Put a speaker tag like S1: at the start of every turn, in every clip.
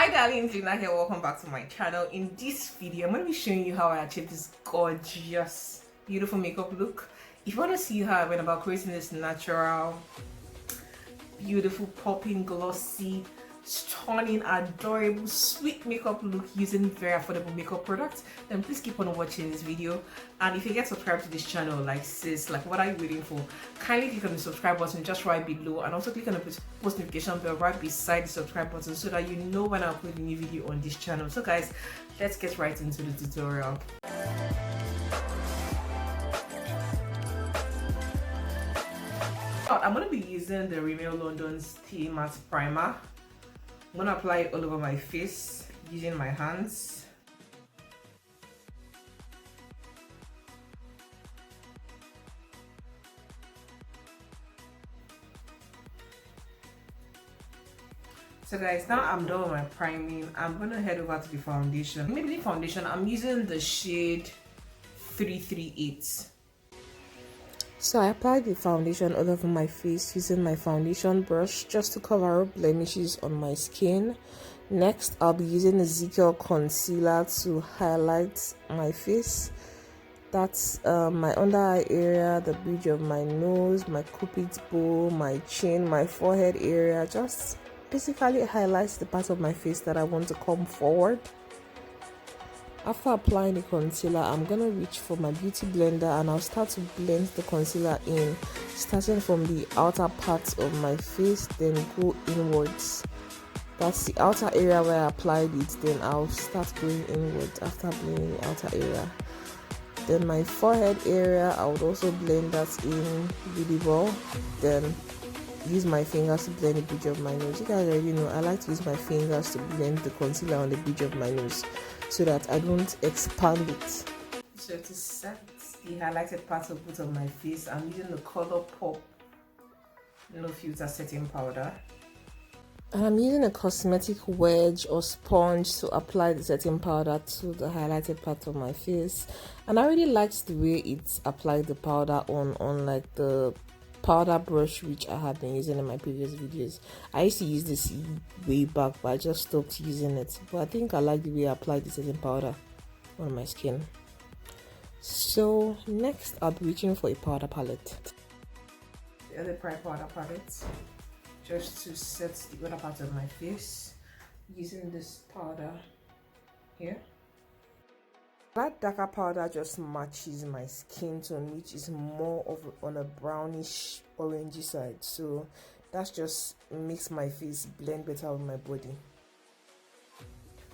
S1: Hi darlings, Lina here. Welcome back to my channel. In this video I'm going to be showing you how I achieved this gorgeous beautiful makeup look. If you want to see how I went about creating this natural beautiful popping glossy stunning adorable sweet makeup look using very affordable makeup products, then please keep on watching this video. And if you get subscribed to this channel, like sis, like what are you waiting for? Kindly click on the subscribe button just right below, and also click on the post notification bell right beside the subscribe button so that you know when I upload a new video on this channel. So guys, let's get right into the tutorial. I'm going to be using the Rimmel London Stay Matte Primer. I'm going to apply it all over my face using my hands. So guys, now I'm done with my priming. I'm going to head over to the foundation. Maybe the foundation, I'm using the shade 338. So I applied the foundation all over my face using my foundation brush just to cover up blemishes on my skin. Next, I'll be using Ezekiel concealer to highlight my face. That's my under eye area, the bridge of my nose, my cupid's bow, my chin, my forehead area. Just basically highlights the part of my face that I want to come forward. After applying the concealer, I'm going to reach for my beauty blender and I'll start to blend the concealer in, starting from the outer part of my face, then go inwards. That's the outer area where I applied it, then I'll start going inwards after blending the outer area. Then my forehead area, I would also blend that in with the ball, then use my fingers to blend the bridge of my nose. You guys already know I like to use my fingers to blend the concealer on the bridge of my nose so that I don't expand it. So to set the highlighted part of both of my face, I'm using the Color Pop No Filter Setting Powder. And I'm using a cosmetic wedge or sponge to apply the setting powder to the highlighted part of my face. And I really liked the way it applied the powder on like the powder brush which I have been using in my previous videos. I used to use this way back, but I just stopped using it. But I think I like the way I applied the setting powder on my skin. So next, I'll be reaching for a powder palette. The other powder palette, just to set the other part of my face, using this powder here. That darker powder just matches my skin tone, which is more of on a brownish orangey side, so that just makes my face blend better with my body.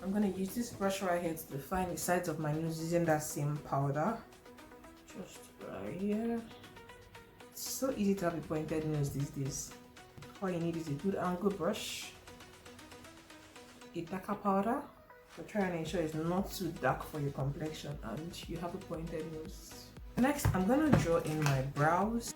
S1: I'm going to use this brush right here to define the sides of my nose using that same powder, just right here. It's so easy to have a pointed nose these days. All you need is a good angle brush, a darker powder, but try and ensure it's not too dark for your complexion, and you have a pointed nose. Next, I'm going to draw in my brows.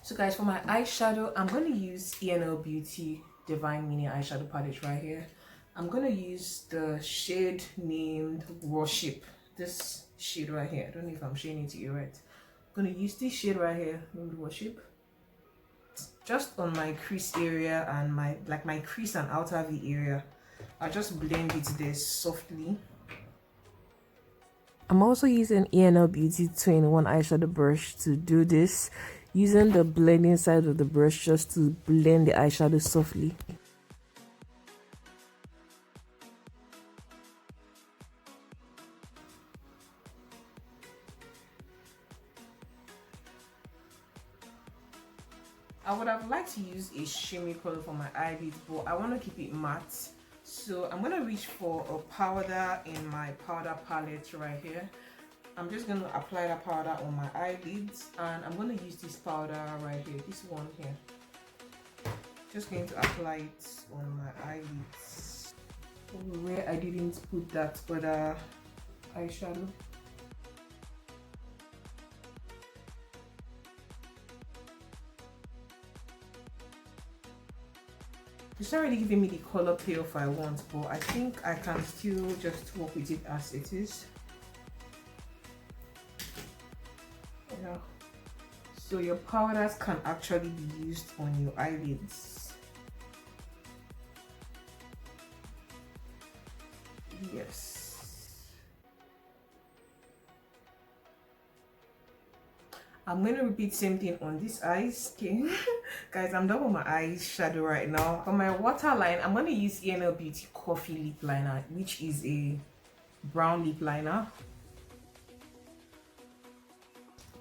S1: So guys, for my eyeshadow, I'm going to use ENL Beauty Divine Mini Eyeshadow Palette right here. I'm going to use the shade named Worship. This shade right here. I don't know if I'm showing it to you right. I'm going to use this shade right here named Worship. Just on my crease area and my crease and outer V area. I'll just blend it there softly. I'm also using ENL Beauty 2-in-1 eyeshadow brush to do this, using the blending side of the brush just to blend the eyeshadow softly. I would have liked to use a shimmy color for my eyelids, but I want to keep it matte. So I'm going to reach for a powder in my powder palette right here. I'm just going to apply the powder on my eyelids, and I'm going to use this powder right here, this one here. Just going to apply it on my eyelids where I didn't put that other eyeshadow. It's not really giving me the color payoff I want, but I think I can still just work with it as it is. Yeah. So your powders can actually be used on your eyelids. Yes. I'm going to repeat same thing on this eyes. Okay. Guys, I'm done with my eyeshadow right now. For my waterline, I'm going to use ENL Beauty Coffee Lip Liner, which is a brown lip liner.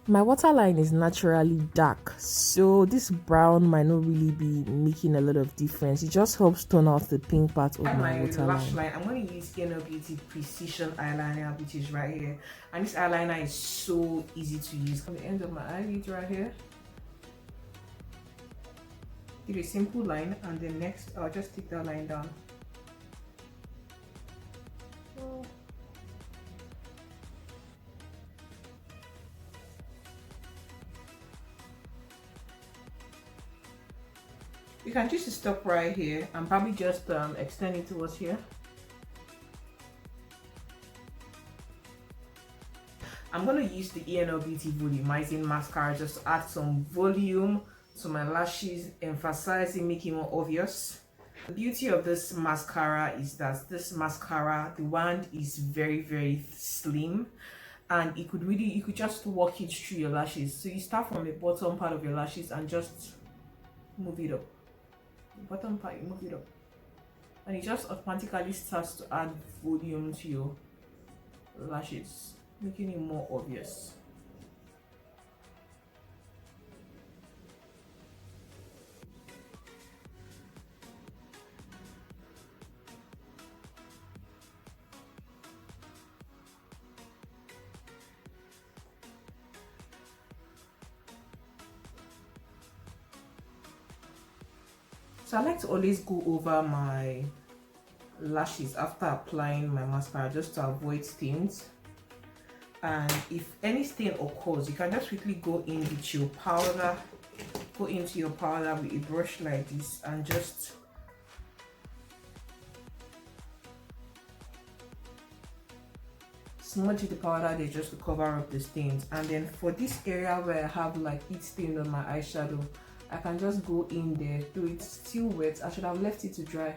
S1: My waterline is naturally dark, so this brown might not really be making a lot of difference. It just helps tone out the pink part of my waterline. Lash line, I'm going to use ENL Beauty Precision Eyeliner, which is right here. And this eyeliner is so easy to use. On the end of my eyelid right here, do a simple line, and then next I'll just take that line down. You can choose to stop right here and probably just extend it towards here. I'm going to use the ENL Beauty Volumizing Mascara just to add some volume to my lashes, emphasizing, making more obvious. The beauty of this mascara is that this mascara, the wand is very slim, and you could just walk it through your lashes. So you start from the bottom part of your lashes and just move it up. The bottom part, you move it up, and it just automatically starts to add volume to your lashes, making it more obvious. So I like to always go over my lashes after applying my mascara just to avoid stains. And if any stain occurs, you can just quickly go in with your powder, go into your powder with a brush like this and just smudge the powder there just to cover up the stains. And then for this area where I have like heat stain on my eyeshadow, I can just go in there, though it's still wet. I should have left it to dry.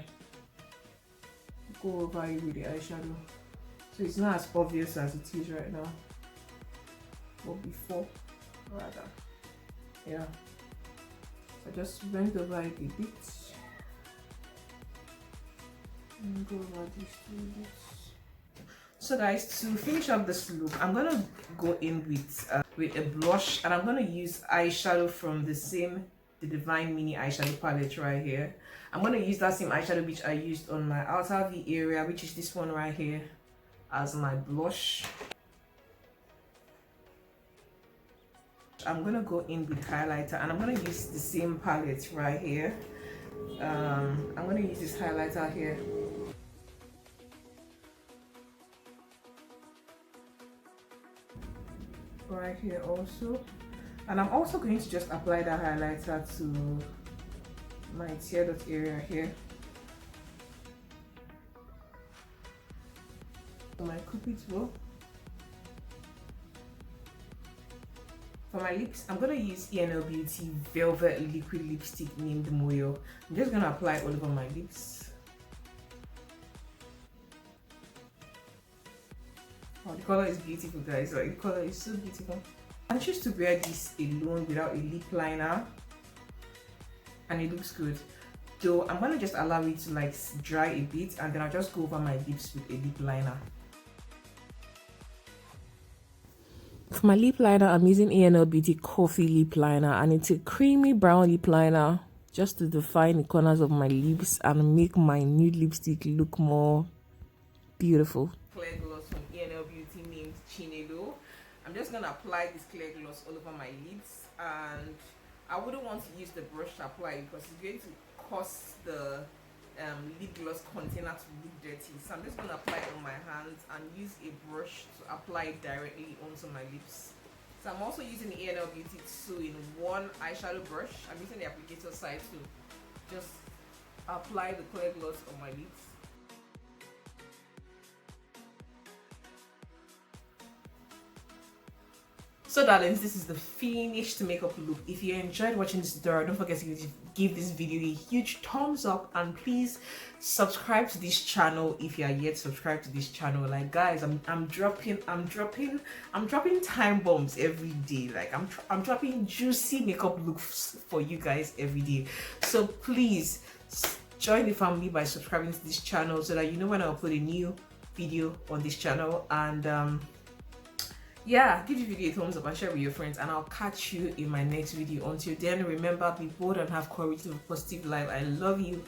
S1: Go over it with the eyeshadow, so it's not as obvious as it is right now, or before rather. Yeah, so I just went over it a bit and go over these two bits. So guys, to finish up this look, I'm gonna go in with a blush, and I'm gonna use eyeshadow from the Divine Mini eyeshadow palette right here. I'm going to use that same eyeshadow which I used on my outer V area, which is this one right here, as my blush. I'm going to go in with highlighter, and I'm going to use the same palette right here. I'm going to use this highlighter here. Right here also. And I'm also going to just apply that highlighter to my tear dot area here. For my cupid's bow. For my lips, I'm going to use ENL Beauty Velvet Liquid Lipstick named Moyo. I'm just going to apply all over my lips. Oh, the color is beautiful, guys. Like, the color is so beautiful. I choose to wear this alone without a lip liner, and it looks good. So I'm gonna just allow it to like dry a bit, and then I'll just go over my lips with a lip liner. For my lip liner, I'm using ENL Beauty Coffee Lip Liner, and it's a creamy brown lip liner just to define the corners of my lips and make my nude lipstick look more beautiful. Clear gloss from ENL Beauty named Chinelo. I'm just going to apply this clear gloss all over my lips, and I wouldn't want to use the brush to apply because it's going to cause the lip gloss container to look dirty. So I'm just going to apply it on my hands and use a brush to apply it directly onto my lips. So I'm also using the ENL Beauty 2-in-1 eyeshadow brush. I'm using the applicator side to just apply the clear gloss on my lips. So darlings, this is the finished makeup look. If you enjoyed watching this tutorial, don't forget to give this video a huge thumbs up, and please subscribe to this channel if you are yet subscribed to this channel. Like guys, I'm dropping time bombs every day. Like I'm dropping juicy makeup looks for you guys every day. So please join the family by subscribing to this channel so that you know when I upload a new video on this channel. And yeah, give this video a thumbs up and share with your friends, and I'll catch you in my next video. Until then, remember, be bold and have courage, live a positive life. I love you.